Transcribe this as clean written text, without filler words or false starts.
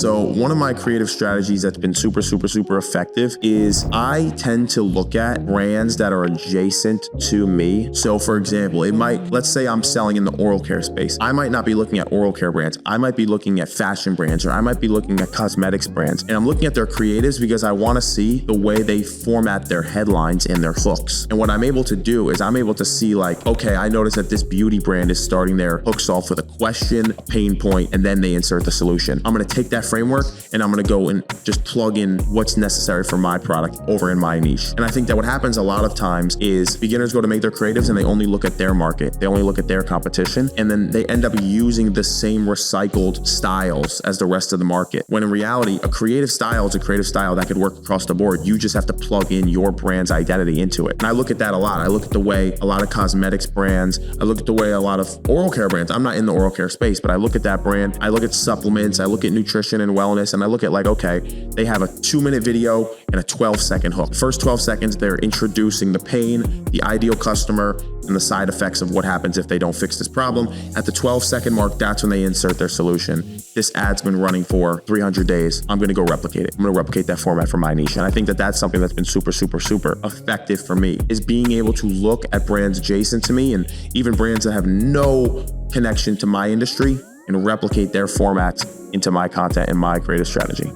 So one of my creative strategies that's been super effective is I tend to look at brands that are adjacent to me. So for example, let's say I'm selling in the oral care space. I might not be looking at oral care brands. I might be looking at fashion brands, or I might be looking at cosmetics brands. And I'm looking at their creatives because I want to see the way they format their headlines and their hooks. And what I'm able to do is I'm able to see like, okay, I noticed that this beauty brand is starting their hooks off with a question, pain point, and then they insert the solution. I'm going to take that framework and I'm going to go and just plug in what's necessary for my product over in my niche. And I think that what happens a lot of times is beginners go to make their creatives and they only look at their market. They only look at their competition, and then they end up using the same recycled styles as the rest of the market. When in reality, a creative style is a creative style that could work across the board. You just have to plug in your brand's identity into it. And I look at that a lot. I look at the way a lot of cosmetics brands, I look at the way a lot of oral care brands, I'm not in the oral care space, but I look at that brand, I look at supplements, I look at nutrition and wellness, and I look at like, okay, they have a 2-minute video and a 12-second hook. First 12 seconds, they're introducing the pain, the ideal customer, and the side effects of what happens if they don't fix this problem. At the 12-second mark, that's when they insert their solution. This ad's been running for 300 days. I'm gonna go replicate it. I'm gonna replicate that format for my niche. And I think that that's something that's been super effective for me, is being able to look at brands adjacent to me and even brands that have no connection to my industry and replicate their formats into my content and my creative strategy.